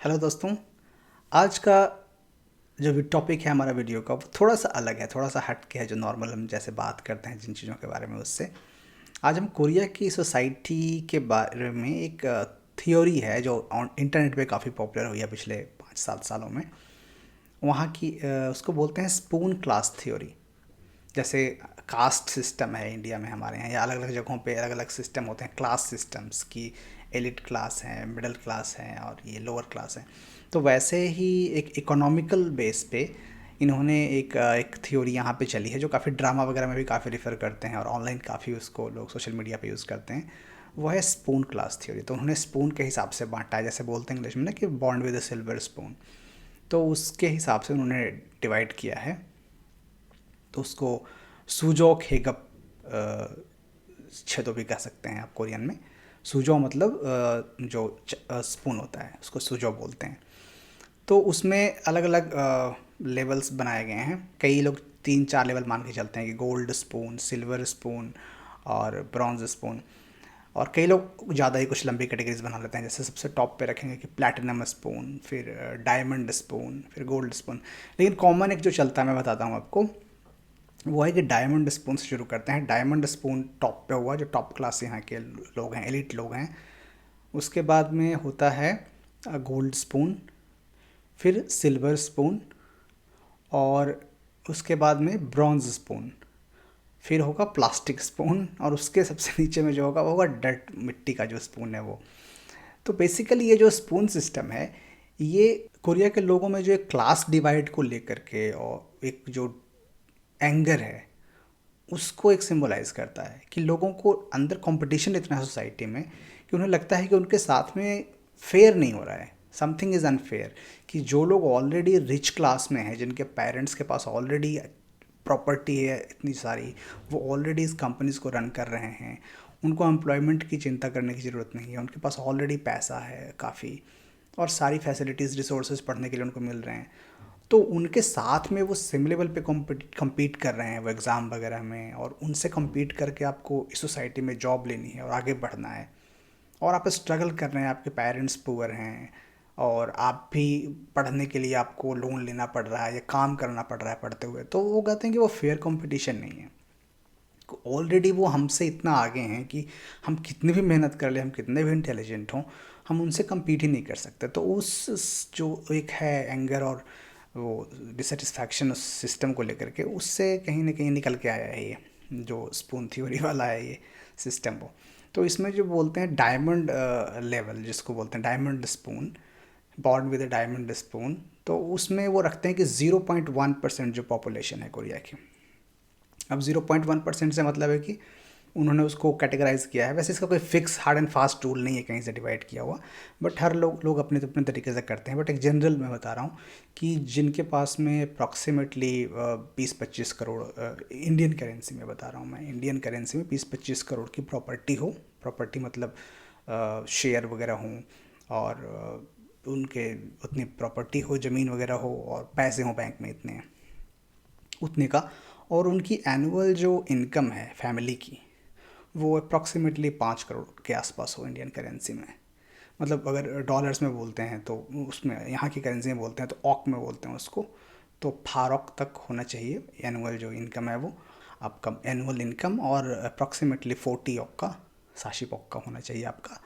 Hello दोस्तों। आज का जो भी टॉपिक है हमारा वीडियो का, वो थोड़ा सा अलग है, थोड़ा सा हट के है जो नॉर्मल हम जैसे बात करते हैं जिन चीज़ों के बारे में, उससे आज हम कोरिया की सोसाइटी के बारे में एक थियोरी है जो इंटरनेट पे काफ़ी पॉपुलर हुई है पिछले 5-7 सालों में। वहाँ की उसको बोलते हैं स्पून क्लास थ्योरी। जैसे कास्ट सिस्टम है इंडिया में हमारे यहाँ, या अलग अलग जगहों पे अलग अलग सिस्टम होते हैं, क्लास सिस्टम्स की। एलिट क्लास है, मिडिल क्लास है और ये लोअर क्लास है। तो वैसे ही एक इकोनॉमिकल बेस पे इन्होंने एक थ्योरी यहाँ पे चली है जो काफ़ी ड्रामा वगैरह में भी काफ़ी रिफ़र करते हैं और ऑनलाइन काफ़ी उसको लोग सोशल मीडिया पे यूज़ करते हैं। वो है स्पून क्लास थ्योरी। तो उन्होंने स्पून के हिसाब से बांटा है, जैसे बोलते हैं इंग्लिश में ना कि born with a silver spoon. तो उसके हिसाब से उन्होंने डिवाइड किया है। तो उसको सूजोक हेगप छेदो भी कह सकते हैं आप कोरियन में। सूजो मतलब जो स्पून होता है उसको सूजो बोलते हैं। तो उसमें अलग अलग लेवल्स बनाए गए हैं। कई लोग 3-4 लेवल मान के चलते हैं कि गोल्ड स्पून, सिल्वर स्पून और ब्रॉन्ज स्पून। और कई लोग ज़्यादा ही कुछ लंबी कैटेगरीज बना लेते हैं, जैसे सबसे टॉप पे रखेंगे कि प्लैटिनम स्पून, फिर डायमंड स्पून, फिर गोल्ड स्पून। लेकिन कॉमन एक जो चलता है मैं बताता हूँ आपको, वो है कि डायमंड स्पून से शुरू करते हैं। डायमंड स्पून टॉप पे हुआ, जो टॉप क्लास यहाँ के लोग हैं, एलिट लोग हैं। उसके बाद में होता है गोल्ड स्पून, फिर सिल्वर स्पून, और उसके बाद में ब्रॉन्ज स्पून, फिर होगा प्लास्टिक स्पून, और उसके सबसे नीचे में जो होगा वो होगा डर्ट, मिट्टी का जो स्पून है वो। तो बेसिकली ये जो स्पून सिस्टम है, ये कोरिया के लोगों में जो एक क्लास डिवाइड को लेकर के और एक जो एंगर है उसको एक सिंबलाइज करता है कि लोगों को अंदर कंपटीशन इतना है सोसाइटी में कि उन्हें लगता है कि उनके साथ में फेयर नहीं हो रहा है, समथिंग इज़ अनफेयर। कि जो लोग ऑलरेडी रिच क्लास में हैं, जिनके पेरेंट्स के पास ऑलरेडी प्रॉपर्टी है इतनी सारी, वो ऑलरेडी इस कंपनीज को रन कर रहे हैं, उनको एम्प्लॉयमेंट की चिंता करने की ज़रूरत नहीं है, उनके पास ऑलरेडी पैसा है काफ़ी, और सारी फैसिलिटीज़ रिसोर्सेज पढ़ने के लिए उनको मिल रहे हैं। तो उनके साथ में वो सेम लेवल पे compete कर रहे हैं वो एग्ज़ाम वगैरह में, और उनसे compete करके आपको इस सोसाइटी में जॉब लेनी है और आगे बढ़ना है। और आप स्ट्रगल कर रहे हैं, आपके पेरेंट्स पुअर हैं, और आप भी पढ़ने के लिए आपको लोन लेना पड़ रहा है या काम करना पड़ रहा है पढ़ते हुए। तो वो कहते हैं कि वो फेयर कंपटीशन नहीं है। ऑलरेडी वो हमसे इतना आगे हैं कि हम कितनी भी मेहनत कर ले, हम कितने भी इंटेलिजेंट हों, हम उनसे compete ही नहीं कर सकते। तो उस जो एक है एंगर और वो डिससेटिस्फैक्शन उस सिस्टम को लेकर के, उससे कहीं ना कहीं निकल के आया है ये जो स्पून थ्योरी वाला है ये सिस्टम वो। तो इसमें जो बोलते हैं डायमंड लेवल, जिसको बोलते हैं diamond spoon, born with a diamond spoon, तो उसमें वो रखते हैं कि 0.1% जो पॉपुलेशन है कोरिया की। अब 0.1% से मतलब है कि उन्होंने उसको कैटेगराइज किया है। वैसे इसका कोई fix hard and fast rule नहीं है कहीं से डिवाइड किया हुआ, बट हर लोग अपने अपने तरीके से करते हैं। बट एक जनरल मैं बता रहा हूँ कि जिनके पास में अप्रॉक्सीमेटली 20-25 करोड़, इंडियन करेंसी में बता रहा हूँ मैं, इंडियन करेंसी में 20-25 करोड़ की प्रॉपर्टी हो, प्रॉपर्टी मतलब शेयर वगैरह हों, और उनके उतनी प्रॉपर्टी हो, ज़मीन वगैरह हो, और पैसे हों बैंक में इतने उतने का, और उनकी एनुअल जो इनकम है फैमिली की, वो अप्रॉक्सीमेटली 5 करोड़ के आसपास हो इंडियन करेंसी में। मतलब अगर डॉलर्स में बोलते हैं तो उसमें, यहाँ की करेंसी में बोलते हैं तो ऑक में बोलते हैं उसको, तो फारॉक तक होना चाहिए एनुअल जो इनकम है वो आपका, एनुअल इनकम, और अप्रॉक्सीमेटली 40 ऑक का, साशिप ऑक का होना चाहिए आपका,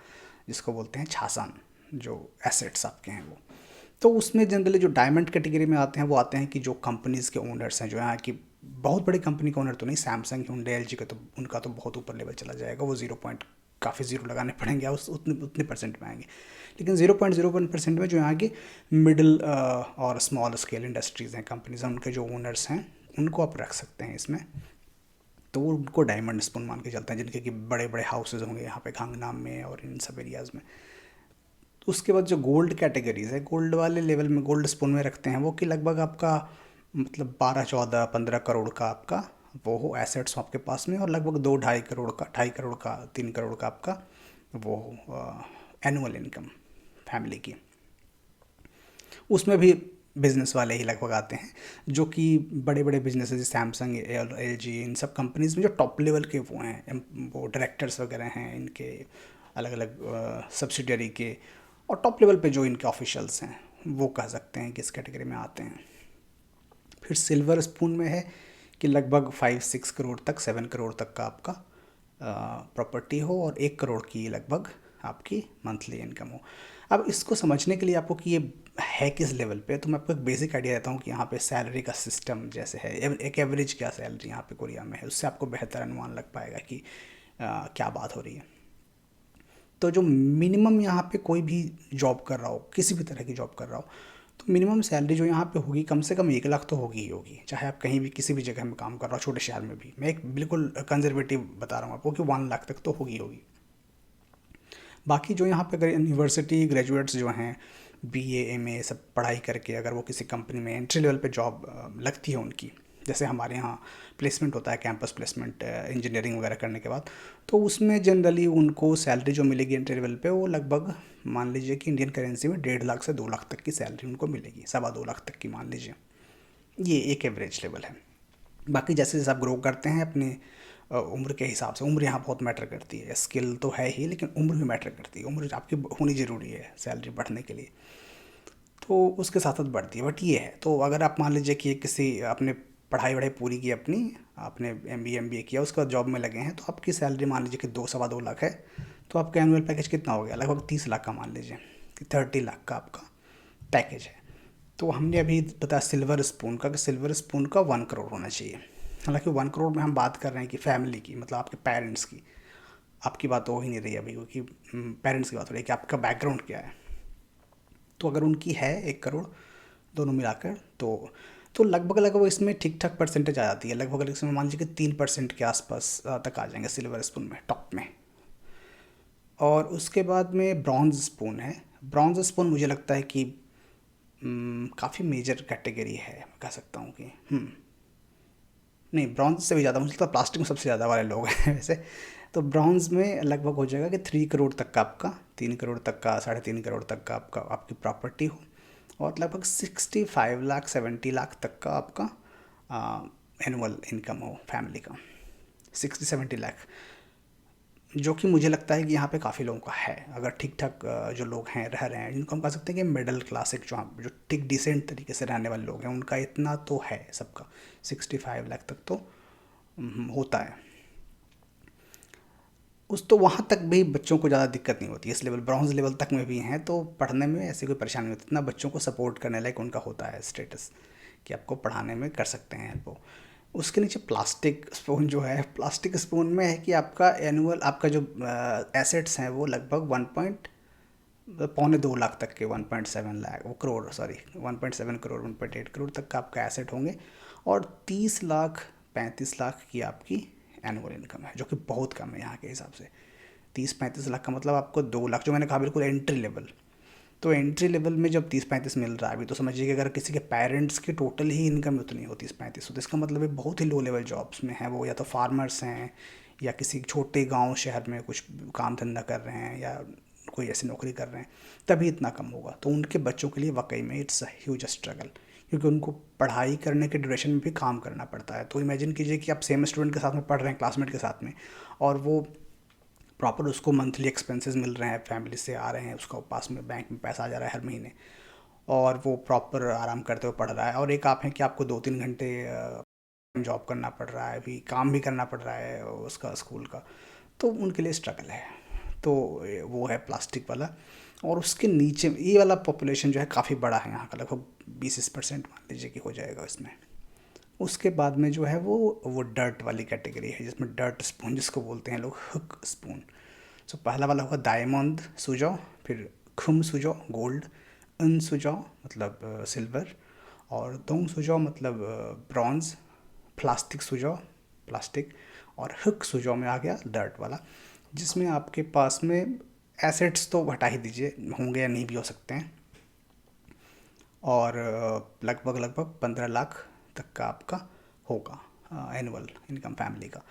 जिसको बोलते हैं छासान, जो एसेट्स आपके हैं वो। तो उसमें जनरली जो डायमंड कैटेगरी में आते हैं वो आते हैं कि जो कंपनीज़ के ओनर्स हैं, जो यहाँ की बहुत बड़ी कंपनी का ओनर तो नहीं, सैमसंग, hyundai, एल जी का, तो उनका तो बहुत ऊपर लेवल चला जाएगा, वो जीरो पॉइंट काफ़ी ज़ीरो लगाने पड़ेंगे, उस उतने उतने परसेंट में आएंगे। लेकिन 0.01% में जो यहाँ की मिडिल और स्मॉल स्केल इंडस्ट्रीज़ हैं, कंपनीज हैं, उनके जो ओनर्स हैं, उनको आप रख सकते हैं इसमें। तो वो उनको डायमंड स्पून मान के चलते हैं, जिनके कि बड़े बड़े हाउसेज होंगे यहाँ पे गांगनाम में और इन सब एरियाज़ में। उसके बाद जो गोल्ड कैटेगरीज है, गोल्ड वाले लेवल में गोल्ड स्पून में रखते हैं वो, कि लगभग आपका मतलब 12-14-15 करोड़ का आपका वो हो एसेट्स हो आपके पास में, और लगभग 2-2.5 करोड़ का, 2.5 करोड़ का, 3 करोड़ का आपका वो एनुअल इनकम फैमिली की। उसमें भी बिजनेस वाले ही लगभग आते हैं, जो कि बड़े बड़े बिजनेस जैसे सैमसंग, एल जी, इन सब कंपनीज में जो टॉप लेवल के वो हैं, वो डायरेक्टर्स वगैरह हैं इनके, अलग अलग सब्सिडियरी के, और टॉप लेवल पे जो इनके ऑफिशियल्स हैं वो कह सकते हैं कि इस कैटेगरी में आते हैं। फिर सिल्वर स्पून में है कि लगभग 5-6 करोड़ तक, 7 करोड़ तक का आपका प्रॉपर्टी हो और 1 करोड़ की लगभग आपकी मंथली इनकम हो। अब इसको समझने के लिए आपको कि ये है किस लेवल पे, तो मैं आपको एक बेसिक आइडिया देता हूँ कि यहाँ पे सैलरी का सिस्टम जैसे है, एक एवरेज क्या सैलरी यहाँ पे कोरिया में है, उससे आपको बेहतर अनुमान लग पाएगा कि क्या बात हो रही है। तो जो मिनिमम यहाँ पे कोई भी जॉब कर रहा हो, किसी भी तरह की जॉब कर रहा हो, तो मिनिमम सैलरी जो यहाँ पे होगी कम से कम 1 लाख तो होगी ही होगी, चाहे आप कहीं भी किसी भी जगह में काम कर रहा हो, छोटे शहर में भी। मैं एक बिल्कुल कंजर्वेटिव बता रहा हूँ आपको कि 1 लाख तक तो होगी होगी। बाकी जो यहाँ पे अगर यूनिवर्सिटी ग्रेजुएट्स जो हैं, बीए एमए सब पढ़ाई करके अगर वो किसी कंपनी में एंट्री लेवल पे जॉब लगती है उनकी, जैसे हमारे यहाँ प्लेसमेंट होता है, कैंपस प्लेसमेंट इंजीनियरिंग वगैरह करने के बाद, तो उसमें जनरली उनको सैलरी जो मिलेगी एंट्री लेवल पे वो लगभग मान लीजिए कि इंडियन करेंसी में 1.5 लाख से 2 लाख तक की सैलरी उनको मिलेगी, 2.25 लाख तक की मान लीजिए। ये एक एवरेज लेवल है। बाकी जैसे जैसे आप ग्रो करते हैं अपने उम्र के हिसाब से, उम्र यहाँ बहुत मैटर करती है, स्किल तो है ही लेकिन उम्र भी मैटर करती है, उम्र आपकी होनी ज़रूरी है सैलरी बढ़ने के लिए, तो उसके साथ साथ बढ़ती है। बट ये है, तो अगर आप मान लीजिए कि किसी आपने पढ़ाई वढ़ाई पूरी की अपनी, आपने एम बी ए किया, उसके बाद जॉब में लगे हैं, तो आपकी सैलरी मान लीजिए कि 2-2.25 लाख है, तो आपका एनुअल पैकेज कितना हो गया, लगभग 30 लाख का मान लीजिए कि 30 लाख का आपका पैकेज है। तो हमने अभी बताया सिल्वर स्पून का, कि सिल्वर स्पून का 1 करोड़ होना चाहिए। हालांकि 1 करोड़ में हम बात कर रहे हैं कि फैमिली की, मतलब आपके पेरेंट्स की, आपकी बात तो हो ही नहीं रही अभी, क्योंकि पेरेंट्स की बात हो रही है कि आपका बैकग्राउंड क्या है। तो अगर उनकी है 1 करोड़ दोनों मिलाकर, तो लगभग लगभग इसमें ठीक ठाक परसेंटेज आ जाती है, लगभग इसमें मान लीजिए कि 3% के आसपास तक आ जाएंगे सिल्वर स्पून में, टॉप में। और उसके बाद में ब्रॉन्ज स्पून है। ब्रॉन्ज स्पून मुझे लगता है कि काफ़ी मेजर कैटेगरी है, मैं कह सकता हूँ कि नहीं, ब्रॉन्ज से भी ज़्यादा मुझे लगता है प्लास्टिक में सबसे ज़्यादा वाले लोग हैं वैसे। तो ब्रॉन्ज में लगभग हो जाएगा कि 3 करोड़ तक का आपका, 3 करोड़ तक का, 3.5 करोड़ तक का आपका आपकी प्रॉपर्टी हो, और लगभग 65 लाख 70 लाख तक का आपका एनुअल इनकम हो फैमिली का, 60-70 लाख, जो कि मुझे लगता है कि यहाँ पे काफ़ी लोगों का है। अगर ठीक ठाक जो लोग हैं रह रहे हैं, जिनको हम कह सकते हैं कि मिडिल क्लास, एक जो ठीक डिसेंट तरीके से रहने वाले लोग हैं, उनका इतना तो है सबका, 65 लाख तक तो होता है। उस तो वहाँ तक भी बच्चों को ज़्यादा दिक्कत नहीं होती, इस लेवल ब्रॉन्ज लेवल तक में भी हैं तो पढ़ने में ऐसी कोई परेशानी नहीं होती, इतना बच्चों को सपोर्ट करने लायक उनका होता है स्टेटस कि आपको पढ़ाने में कर सकते हैं हेल्प। उसके नीचे प्लास्टिक स्पून जो है, प्लास्टिक स्पून में है कि आपका एनुअल, आपका जो एसेट्स हैं वो लगभग 1.2 लाख तक के, 1.7 लाख, वो करोड़ सॉरी, 1.7 करोड़ 1.8 करोड़ तक का आपका एसेट होंगे, और 30 लाख 35 लाख की आपकी एनुअल इनकम है, जो कि बहुत कम है यहाँ के हिसाब से। 30-35 लाख का मतलब आपको 2 लाख, जो मैंने कहा बिल्कुल एंट्री लेवल। तो एंट्री लेवल में जब 30-35 मिल रहा है अभी, तो समझिए कि अगर किसी के पेरेंट्स की टोटल ही इनकम उतनी हो 30-35, तो इसका मतलब है बहुत ही लो लेवल जॉब्स में है वो, या तो फार्मर्स हैं, या किसी छोटे गांव शहर में कुछ काम धंधा कर रहे हैं, या कोई ऐसी नौकरी कर रहे हैं, तभी इतना कम होगा। तो उनके बच्चों के लिए वाकई में इट्स अ ह्यूज स्ट्रगल, क्योंकि उनको पढ़ाई करने के ड्यूरेशन में भी काम करना पड़ता है। तो इमेजिन कीजिए कि आप सेम स्टूडेंट के साथ में पढ़ रहे हैं, क्लासमेट के साथ में, और वो प्रॉपर उसको मंथली एक्सपेंसेस मिल रहे हैं, फैमिली से आ रहे हैं, उसका पास में बैंक में पैसा आ जा रहा है हर महीने, और वो प्रॉपर आराम करते हुए पढ़ रहा है। और एक आप हैं कि आपको 2-3 घंटे जॉब करना पड़ रहा है, भी काम भी करना पड़ रहा है उसका स्कूल का, तो उनके लिए स्ट्रगल है। तो वो है प्लास्टिक वाला। और उसके नीचे ये वाला पॉपुलेशन जो है काफ़ी बड़ा है यहाँ का, लगभग 20% मान लीजिए कि हो जाएगा इसमें। उसके बाद में जो है वो डर्ट वाली कैटेगरी है, जिसमें डर्ट स्पून जिसको बोलते हैं लोग, हुक स्पून। सो पहला वाला होगा डायमंड सुजो, फिर खुम सुजो गोल्ड, उन सुजो मतलब सिल्वर, और दोंग सुजो मतलब ब्रॉन्ज, प्लास्टिक सुजो प्लास्टिक, और हुक सुजो में आ गया डर्ट वाला, जिसमें आपके पास में एसेट्स तो हटा ही दीजिए, होंगे या नहीं भी हो सकते हैं, और लगभग लगभग 15 लाख तक का आपका होगा एनुअल इनकम फैमिली का।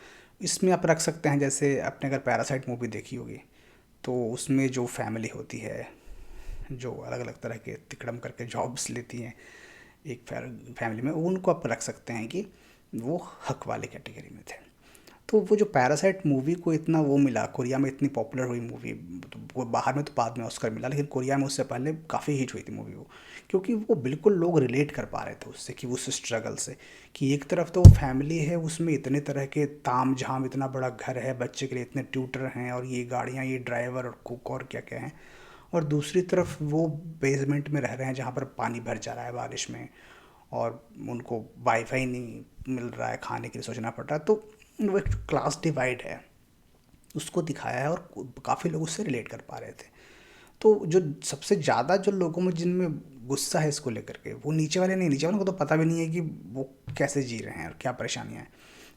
इसमें आप रख सकते हैं, जैसे आपने अगर पैरासाइट मूवी देखी होगी, तो उसमें जो फैमिली होती है, जो अलग अलग तरह के तिकड़म करके जॉब्स लेती हैं एक फैमिली में, उनको आप रख सकते हैं कि वो हक वाले कैटेगरी में थे। तो वो जो पैरासाइट मूवी को इतना वो मिला, कोरिया में इतनी पॉपुलर हुई मूवी, तो वो बाहर में तो बाद में ऑस्कर मिला, लेकिन कोरिया में उससे पहले काफ़ी हिट हुई थी मूवी वो, क्योंकि वो बिल्कुल लोग रिलेट कर पा रहे थे उससे, कि उस स्ट्रगल से, कि एक तरफ तो वो फैमिली है, उसमें इतने तरह के ताम झाम, इतना बड़ा घर है, बच्चे के लिए इतने ट्यूटर हैं, और ये गाड़ियाँ, ये ड्राइवर और कुक और क्या क्या हैं, और दूसरी तरफ वो बेसमेंट में रह रहे हैं जहाँ पर पानी भर जा रहा है बारिश में, और उनको वाईफाई नहीं मिल रहा है, खाने के लिए सोचना पड़ रहा है। तो वो एक क्लास डिवाइड है, उसको दिखाया है, और काफ़ी लोग उससे रिलेट कर पा रहे थे। तो जो सबसे ज़्यादा जो लोगों में जिनमें गुस्सा है इसको लेकर के, वो नीचे वाले नहीं, नीचे वालों को तो पता भी नहीं है कि वो कैसे जी रहे हैं और क्या परेशानियाँ हैं।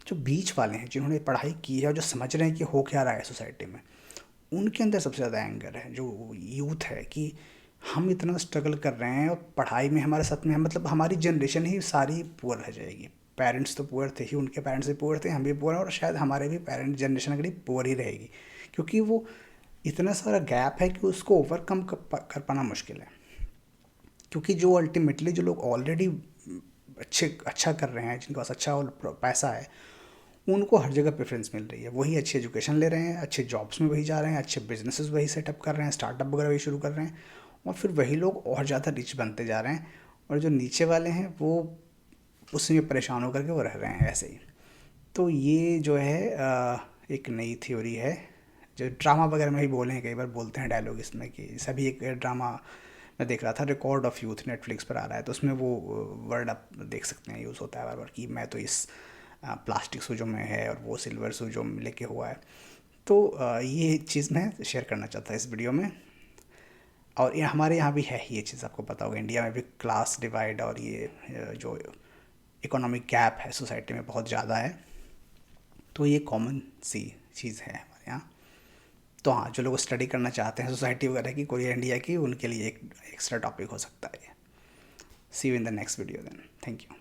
जो बीच वाले हैं, जिन्होंने पढ़ाई की है और जो समझ रहे हैं कि हो क्या रहा है सोसाइटी में, उनके अंदर सबसे ज़्यादा एंगर है, जो यूथ है, कि हम इतना स्ट्रगल कर रहे हैं और पढ़ाई में हमारे साथ में, मतलब हमारी जनरेशन ही सारी पुअर रह जाएगी। पेरेंट्स तो पुअर थे ही, उनके पेरेंट्स भी पुअर थे, हम भी पुअर हैं, और शायद हमारे भी पेरेंट जनरेशन अगली पुअर ही रहेगी, क्योंकि वो इतना सारा गैप है कि उसको ओवरकम कर पाना मुश्किल है। क्योंकि जो अल्टीमेटली जो लोग ऑलरेडी अच्छा कर रहे हैं, जिनके पास अच्छा पैसा है, उनको हर जगह प्रेफरेंस मिल रही है, वही अच्छी एजुकेशन ले रहे हैं, अच्छे जॉब्स में वही जा रहे हैं, अच्छे बिजनेसेस वही सेटअप कर रहे हैं, स्टार्टअप वगैरह वही शुरू कर रहे हैं, और फिर वही लोग और ज़्यादा रिच बनते जा रहे हैं, और जो नीचे वाले हैं वो उसी में परेशान होकर के वो रह रहे हैं ऐसे ही। तो ये जो है एक नई थ्योरी है, जो ड्रामा वगैरह में भी बोले हैं, कई बार बोलते हैं डायलॉग इसमें, कि सभी एक ड्रामा मैं देख रहा था, रिकॉर्ड ऑफ यूथ, नेटफ्लिक्स पर आ रहा है, तो उसमें वो वर्ड आप देख सकते हैं, यूज़ होता है बार बार, कि मैं तो इस प्लास्टिक सूजों में है और वो सिल्वर सूजों में लेके हुआ है। तो ये चीज़ मैं शेयर करना चाहता इस वीडियो में। और ये हमारे यहाँ भी है ही ये चीज़, आपको पता होगा, इंडिया में भी क्लास डिवाइड और ये जो इकोनॉमिक गैप है सोसाइटी में बहुत ज़्यादा है। तो ये कॉमन सी चीज़ है हमारे यहाँ। तो हाँ, जो लोग स्टडी करना चाहते हैं सोसाइटी वगैरह की, कोरिया इंडिया की, उनके लिए एक एक्स्ट्रा टॉपिक हो सकता है। See you in the next video then, thank you.